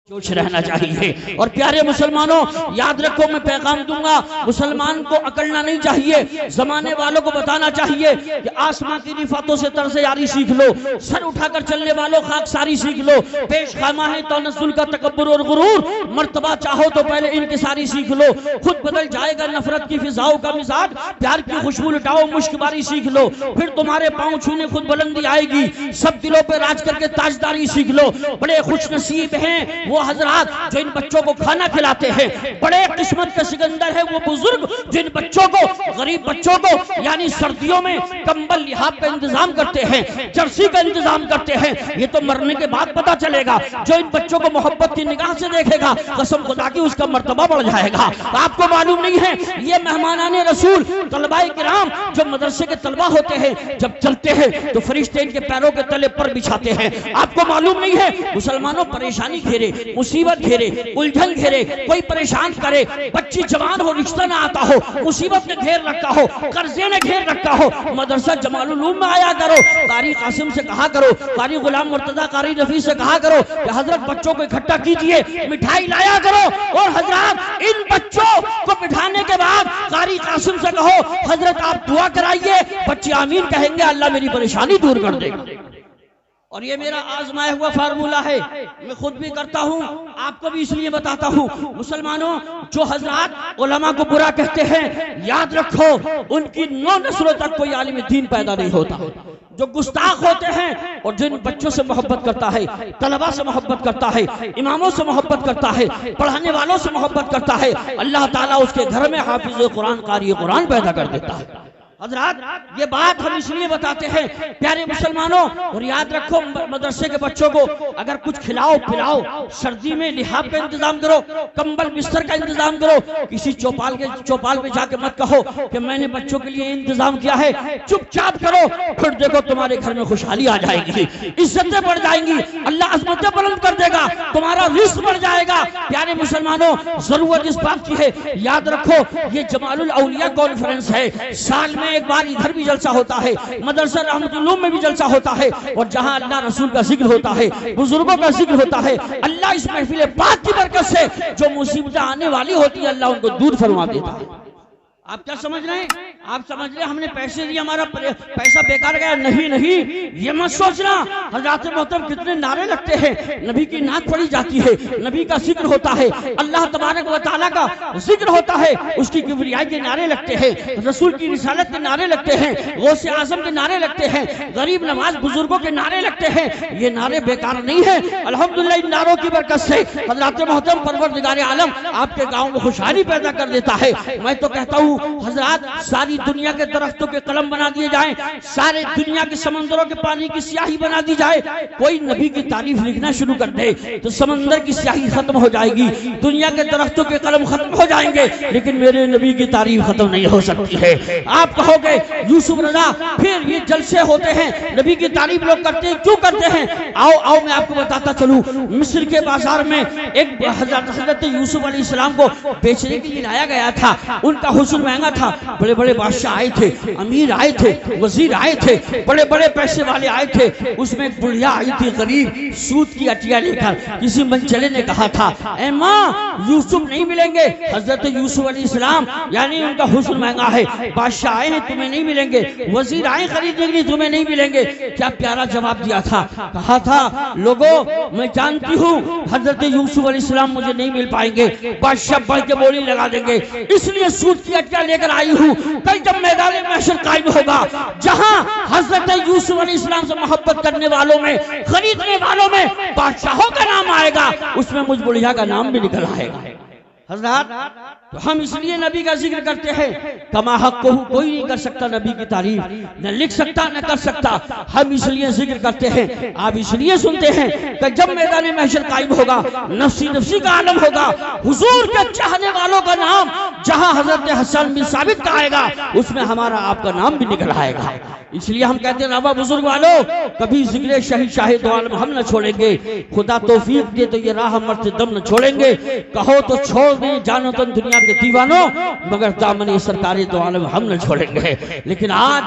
जोश रहना चाहिए। और प्यारे मुसलमानों, याद रखो, मैं पैगाम दूंगा, मुसलमान को अकड़ना नहीं चाहिए। जमाने वालों को बताना चाहिए कि आसमां की रिफातों से तरस यारी सीख लो, सर उठाकर चलने वालों खाकसारी सीख लो, पेश खामा है तनज़्ज़ुल का तकब्बुर और गुरूर, मर्तबा चाहो तो पहले इनकिसारी सीख लो, खुद बदल जाएगा नफरत की फिजाओं का मिजाज, प्यार की खुशबू लुटाओ मुश्कबारी सीख लो, फिर तुम्हारे पाँव छूने खुद बुलंदी आएगी, सब दिलों पे राज करके ताजदारी सीख लो। बड़े खुश नसीब हैं वो हजरात जो इन बच्चों को खाना खिलाते हैं, बड़े किस्मत के सिकंदर है वो बुजुर्ग जो इन बच्चों को, गरीब बच्चों को, यानी सर्दियों में कंबल लिहाफ का इंतजाम करते हैं, जर्सी का इंतजाम करते हैं। ये तो मरने के बाद पता चलेगा। जो इन बच्चों को मोहब्बत की निगाह से देखेगा, कसम खुदा की उसका मर्तबा बढ़ जाएगा। आपको मालूम नहीं है, ये मेहमानाने रसूल तलबाए किराम जो मदरसे के तलबा होते हैं, जब चलते हैं तो फरिश्ते इनके पैरों के तले पर बिछाते हैं। आपको मालूम नहीं है, मुसलमानों परेशानी घेरे, मुसीबत घेरे, उलझन घेरे, कोई परेशान करे, बच्ची जवान हो, रिश्ता ना आता हो, मुसीबत ने घेर रखा हो, कर्जे ने घेर रखा हो, मदरसा जमाल उलूम में आया करो, कारी कासिम से कहा करो, कारी गुलाम मुर्तजा, कारी रफी से कहा करो कि हजरत बच्चों को इकट्ठा कीजिए, मिठाई लाया करो। और हजरत इन बच्चों को बिठाने के बाद कारी कासिम से कहो, हजरत आप दुआ कराइए, बच्चे आमीन कहेंगे, अल्लाह मेरी परेशानी दूर कर देगा। और ये मेरा आजमाया हुआ फार्मूला है, मैं खुद भी करता हूँ, आपको भी इसलिए बताता हूँ। मुसलमानों, जो हजरात उलमा को बुरा कहते हैं, याद रखो उनकी 9 नस्लों तक कोई आलिम दीन पैदा नहीं होता। जो गुस्ताख होते हैं और जिन बच्चों से मोहब्बत करता है, तलबा से मोहब्बत करता है, इमामों से मोहब्बत करता है, पढ़ाने वालों से मोहब्बत करता है, अल्लाह ताला उसके घर में हाफिज कुरान, कारी कुरान पैदा कर देता है। हजरात, ये बात हम इसलिए बताते हैं प्यारे मुसलमानों, और याद रखो मदरसे के बच्चों को अगर कुछ खिलाओ पिलाओ, सर्दी में लिहाफ का इंतजाम करो, कंबल बिस्तर का इंतजाम करो। किसी चौपाल पे जाके मत कहो कि मैंने बच्चों के लिए इंतजाम किया है, चुपचाप करो, फिर देखो तुम्हारे घर में खुशहाली आ जाएगी, इज्जतें बढ़ जाएंगी, अल्लाह अज़मतें बुलंद कर देगा, तुम्हारा रिस्क बढ़ जाएगा। प्यारे मुसलमानों, जरूरत इस बात की है, याद रखो ये जमालुल औलिया कॉन्फ्रेंस है, साल में एक बार इधर भी जलसा होता है, मदरसा रहमतुल्लाह में भी जलसा होता है, और जहां अल्लाह रसूल का जिक्र होता है, बुजुर्गों का जिक्र होता है, अल्लाह इस महफिल पाक की बरकत से जो मुसीबतें आने वाली होती है, अल्लाह उनको दूर फरमा देता है। आप क्या समझ रहे हैं? आप समझ रहे हैं हमने पैसे दिए, हमारा पैसा बेकार गया? नहीं नहीं, ये मत सोचना। हज़रात मोहतरम कितने नारे लगते हैं, नबी की नात पढ़ी जाती है, नबी का जिक्र होता है, अल्लाह तबारक व तआला का जिक्र होता है, उसकी किबरियाई के नारे लगते हैं, रसूल की रिसालत के नारे लगते हैं, गौसे आजम के नारे लगते हैं, गरीब नवाज बुजुर्गों के नारे लगते हैं। ये नारे बेकार नहीं है। अल्हम्दुलिल्लाह इन नारों की बरकत से हज़रात मोहतरम परवरदिगार आलम आपके गाँव में खुशहाली पैदा कर देता है। मैं तो कहता हूँ हजरात, सारी दुनिया के दरख्तों के कलम बना दिए जाएं, सारे दुनिया के समंदरों के पानी की स्याही बना दी जाए, कोई नबी की तारीफ लिखना शुरू कर दे तो समंदर की स्याही खत्म हो जाएगी, दुनिया के दरख्तों के कलम खत्म हो जाएंगे, लेकिन मेरे नबी की तारीफ खत्म नहीं हो सकती है। आप कहोगे यूसुफ रजा, फिर ये जलसे होते हैं, नबी की तारीफ लोग करते हैं, क्यों करते हैं? आओ मैं आपको बताता चलूं। मिस्र के बाजार में एक हजरत यूसुफ अलैहिस्सलाम को बेचने के लिए लाया गया था। उनका हुस्न महंगा था, बड़े बड़े बादशाह आए थे, अमीर आए थे, वजीर आए थे, बड़े बड़े पैसे वाले आए थे। उसमें एक बुढ़िया आई थी गरीब, सूत की अटिया लेकर। किसी मनचले ने कहा था, ए माँ यूसुफ नहीं मिलेंगे। हजरत यूसुफ अलैहिस्सलाम, यानी उनका हुस्न महंगा है, बादशाह आए हैं तुम्हें नहीं मिलेंगे, वजीर आए खरीदने के लिए तुम्हें नहीं मिलेंगे। क्या प्यारा जवाब दिया था, कहा था लोगों मैं जानती हूँ हजरत यूसुफ अलैहिस्सलाम मुझे नहीं मिल पाएंगे, बादशाह बढ़ के बोली लगा देंगे, इसलिए सूत की अटिया लेकर आई हूँ। कल जब मैदान महशर कायम होगा, जहाँ हजरत यूसुफ अलैहिस्सलाम से मोहब्बत करने वालों में, खरीदने वालों में बादशाहों का नाम आएगा, उसमें मुझ बुढ़िया का नाम भी निकल आएगा। हजरत, तो हम इसलिए नबी का जिक्र करते हैं, कमा हक को कोई नहीं कर सकता नबी की तारीफ, न लिख सकता न कर सकता। हम इसलिए जिक्र करते हैं, आप इसलिए सुनते हैं कि जब मैदान महशर कायम होगा, नफ्सी नफ्सी का आलम होगा, हुजूर के चाहने वालों का नाम जहां हजरत हसन बिन साबित का आएगा, उसमें हमारा आपका नाम भी निकल आएगा। इसलिए हम कहते हैं रवा बुजुर्ग वालों, कभी जिक्र शहीद शाहिद दो आलम हम न छोड़ेंगे, खुदा तौफीक दे तो ये राह मरते दम न छोड़ेंगे, कहो तो छोड़ दें जानो तो दुनिया के दीवानों, मगर दामन सरकारी दो आलम हम न छोड़ेंगे। लेकिन आज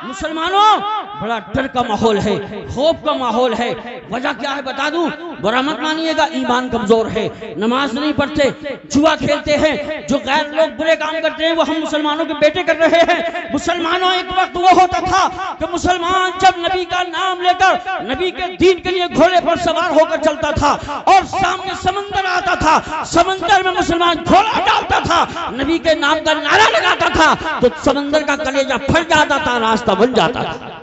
मुसलमानों बड़ा डर का माहौल है, खौफ का माहौल है। वजह क्या है बता दूं, बुरा मत मानिएगा, ईमान कमजोर है, नमाज नहीं पढ़ते, जुआ खेलते हैं, जो गैर लोग बुरे काम करते हैं वो हम मुसलमानों के बेटे कर रहे हैं। मुसलमानों एक वक्त वो होता था कि मुसलमान जब नबी का नाम लेकर नबी के दीन के लिए घोड़े पर सवार होकर चलता था और सामने समंदर आता था, समंदर में मुसलमान घोड़ा डालता था, नबी के नाम का नारा लगाता था तो समंदर का कलेजा फट जाता था, रास्ता बन जाता था।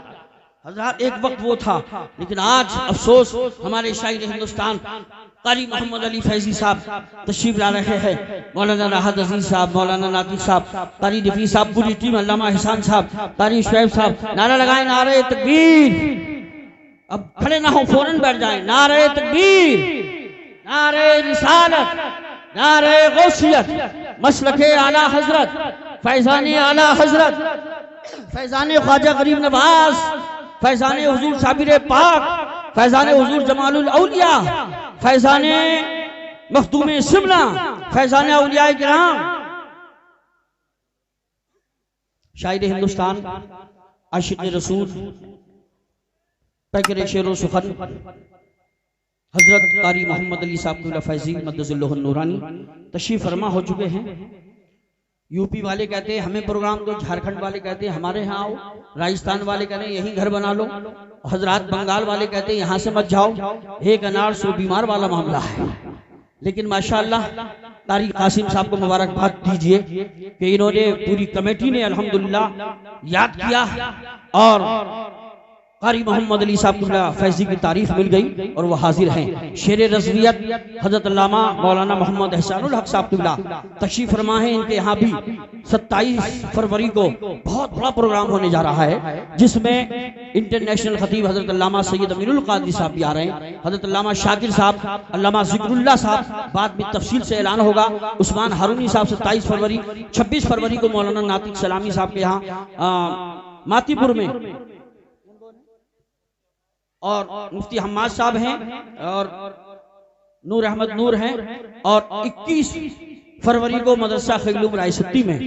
हज़रात एक वक्त वो था, लेकिन आज अफसोस हमारे शायर हिंदुस्तान कारी मोहम्मद अली फैजी साहब तशरीफ ला रहे हैं, मौलाना राहत अजीज साहब, मौलाना नातिक साहब, कारी नफी साहब, पूरी टीम, अल्लामा एहसान साहब, कारी शुएब साहब, नारा लगाए नारे तकबीर। अब खड़े ना हो, फौरन बैठ जाए। नारे तकबीर, नारे रिसालत, नारे गौसियत, मसलके आला हजरत, फैजाने आला हजरत, फैजाने ख्वाजा गरीब नवाज, फैजाने हुजूर साबिर पाक, फैजाने हुजूर जमालुल औलिया, फैजाने मखदूम शिमला, फैजाने औलिया किराम, शायर हिंदुस्तान, आशिक रसूल, पैकर शेर सुखन, हजरत कारी मोहम्मद अली साहब फैजी मद्दज़िल्लुहुन नूरानी तशरीफ फरमा हो चुके हैं। यूपी वाले कहते हैं हमें प्रोग्राम दो, झारखंड वाले कहते हैं हमारे यहाँ आओ, राजस्थान वाले कहते हैं यहीं घर बना लो, हजरात बंगाल वाले कहते हैं यहाँ से मत जाओ। एक अनार सो बीमार वाला मामला है। लेकिन माशाअल्लाह कारी कासिम साहब को मुबारकबाद दीजिए कि इन्होंने, पूरी कमेटी ने अल्हम्दुलिल्लाह याद किया और कारी मोहम्मद अली साहब फैजी की तारीफ मिल गई और वो हाजिर हैं। शेर रज़वियत हजरत अल्लामा मौलाना मोहम्मद एहसानुल हक साहब तशरीफ फरमा है। इनके यहाँ भी 27 फरवरी को बहुत बड़ा प्रोग्राम होने जा रहा है, जिसमें इंटरनेशनल खतीब हजरत अल्लामा सैयद अमीनुल कादरी साहब भी आ रहे हैं, हजरत अल्लामा शाकिर साहब, अल्लामा जिक्रुल्लाह साहब, बाद में तफसील से ऐलान होगा। उस्मान हारूनी साहब 27 फरवरी, 26 फरवरी को मौलाना नातिक सलामी साहब के यहाँ मातीपुर में, और मुफ्ती हम्माद साहब हैं और नूर अहमद नूर हैं, और 21 फरवरी को मदरसा खिलूम रायसती में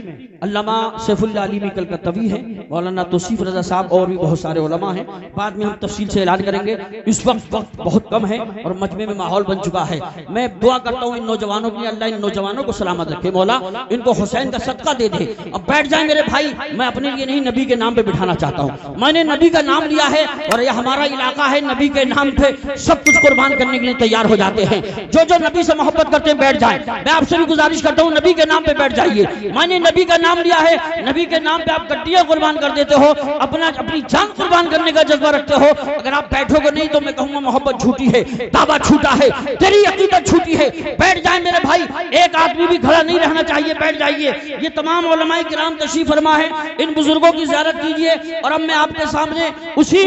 अल्लामा सैफुल्लाह अलीमी कलकत्तवी है, मौलाना तौसीफ रजा साहब और भी बहुत सारे उलमा हैं। बाद में हम तफसील से ऐलान करेंगे। इस वक्त बहुत कम है और मजमे में माहौल बन चुका है। मैं दुआ करता हूँ इन नौजवानों के लिए, अल्लाह इन नौजवानों को सलामत रखे, मौला इनको हुसैन का सदका दे दे। अब बैठ जाए मेरे भाई, मैं अपने लिए नहीं नबी के नाम पे बिठाना चाहता हूँ। मैंने नबी का नाम लिया है और यह हमारा इलाका है, नबी के नाम पे सब कुछ कुर्बान करने के लिए तैयार हो जाते हैं। जो जो नबी से मोहब्बत करते हैं बैठ जाए। मैं आपसे भी गुजारिश करता हूँ नबी के नाम पे बैठ जाइए। मैंने नबी का नाम लिया है, नबी के नाम पे आप गड्डियां कुर्बान कर देते हो, अपनी जान कुर्बान करने का जज्बा रखते हो। अगर आप बैठोगे नहीं तो मैं कहूंगा मोहब्बत झूठी है, दावा झूठा है, तेरी अकीदत झूठी है। बैठ जाए मेरे भाई, एक आदमी भी खड़ा नहीं रहना चाहिए, बैठ जाइए। ये तमाम उलमाए किराम तशरीफ फरमा है, इन बुजुर्गों की ज़ियारत कीजिए। और अब मैं आपके सामने उसी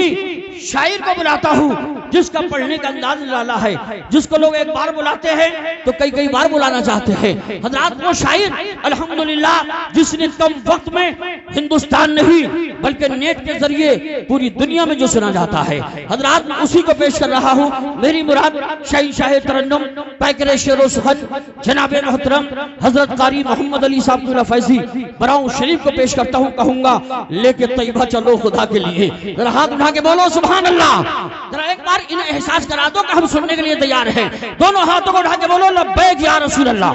शायर को बुलाता हूँ जिसका पढ़ने का अंदाज निराला है, जिसको लोग एक बार बुलाते हैं तो कई बार बुलाना चाहते हैं। हजरात वो शायर अल्हम्दुलिल्लाह जिसने कम वक्त में हिंदुस्तान नहीं बल्कि नेट के जरिए पूरी दुनिया में जो सुना जाता है, हजरात मैं उसी को पेश कर रहा हूँ। मेरी मुराद शाह तरन्नुम पैकर शेर सुखन जनाब मोहतरम हजरत कारी मोहम्मद अली साहब फैजी बराऊं शरीफ को पेश करता हूँ। कहूंगा लेके तैयबा चलो खुदा के लिए, जरा हाथ उठा के बोलो सुभान अल्लाह। जरा एक बार इन्हें एहसास करा दो कि हम सुनने के लिए तैयार हैं। दोनों हाथों को उठा के बोलो लब्बैक या रसूल अल्लाह।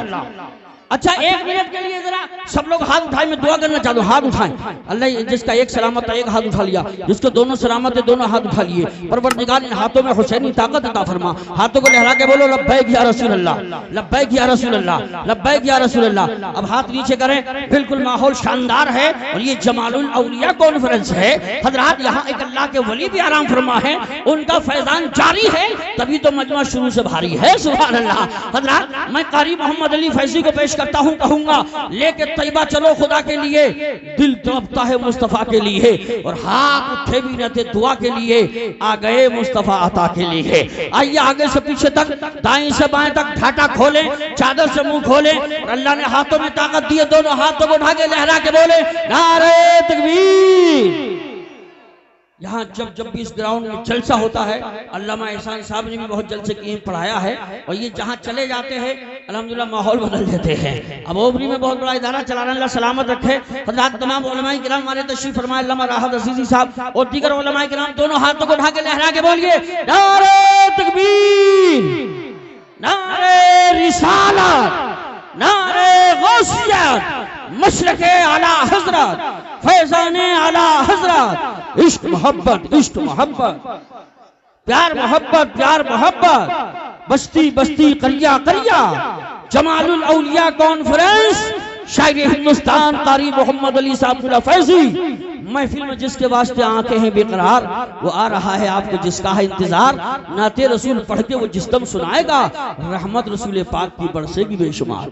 अच्छा एक मिनट के लिए जरा सब लोग हाथ उठाए, मैं दुआ करना चाहता हूँ, हाथ उठाएं। अल्लाह जिसका एक सलामत है एक हाथ उठा लिया, जिसको दोनों सलामत है दोनों हाथ उठा लिए। परवरदिगार इन हाथों में हुसैनी ताकत अता फरमा। हाथों को लहरा के बोलो लब्बैक या रसूल अल्लाह, लब्बैक या रसूल अल्लाह, लब्बैक या रसूल अल्लाह। अब हाथ नीचे करें, बिल्कुल माहौल शानदार है और ये जमालुल औलिया कॉन्फ्रेंस है। हजरात यहाँ एक अल्लाह के वली भी आराम फरमा है, उनका फैजान जारी है, तभी तो मजमा शुरू से भारी है। सुभान अल्लाह। हजरात मैं कारी मोहम्मद अली फैजी को पेश करता हूं। कहूंगा लेके तैयबा चलो खुदा के लिए, दिल तड़पता है मुस्तफा के लिए और हाथ उठे भी रहते दुआ के लिए। आ गए मुस्तफा अता के लिए। आइए आगे से पीछे तक, दाएं से बाएं तक ढाटा खोले, चादर से मुंह खोले और अल्लाह ने हाथों में ताकत दी है, दोनों हाथों को उठा के लहरा के बोले नारे तकबीर। यहाँ जब भी इस ग्राउंड में जलसा होता है, अल्लामा एहसान साहब ने भी बहुत जलसे किए पढ़ाया है, और ये जहाँ चले जाते हैं अल्हम्दुलिल्लाह माहौल बदल देते हैं। अब ओबरी में बहुत बड़ा इदारा चला रहे हैं, सलामत रखे। हज़रात तमाम उलमाए किराम हमारे तशरीफ फरमाए, अल्लामा राहत अज़ीज़ी साहब और दीगर उलमाए किराम दोनों हाथों को उठा के लहरा के बोलिए नारे तकबीर, नारे रिसालत, नारे गौसियत, मशरक़े आला हज़रत, फैज़ाने आला हज़रत, इश्क मोहब्बत, इश्क मोहब्बत, प्यार मोहब्बत, प्यार मोहब्बत, बस्ती बस्ती करिया करिया, जमालुल औलिया कॉन्फ्रेंस, शायरी हिंदुस्तान कारी मोहम्मद अली साहब फैजी। महफिल में जिसके वास्ते आंखें हैं बेकरार, वो आ रहा है आपको जिसका है इंतजार। नाते रसूल पढ़ के वो जिस दम सुनाएगा, रहमत रसूल पाक की बरसेगी बेशुमार।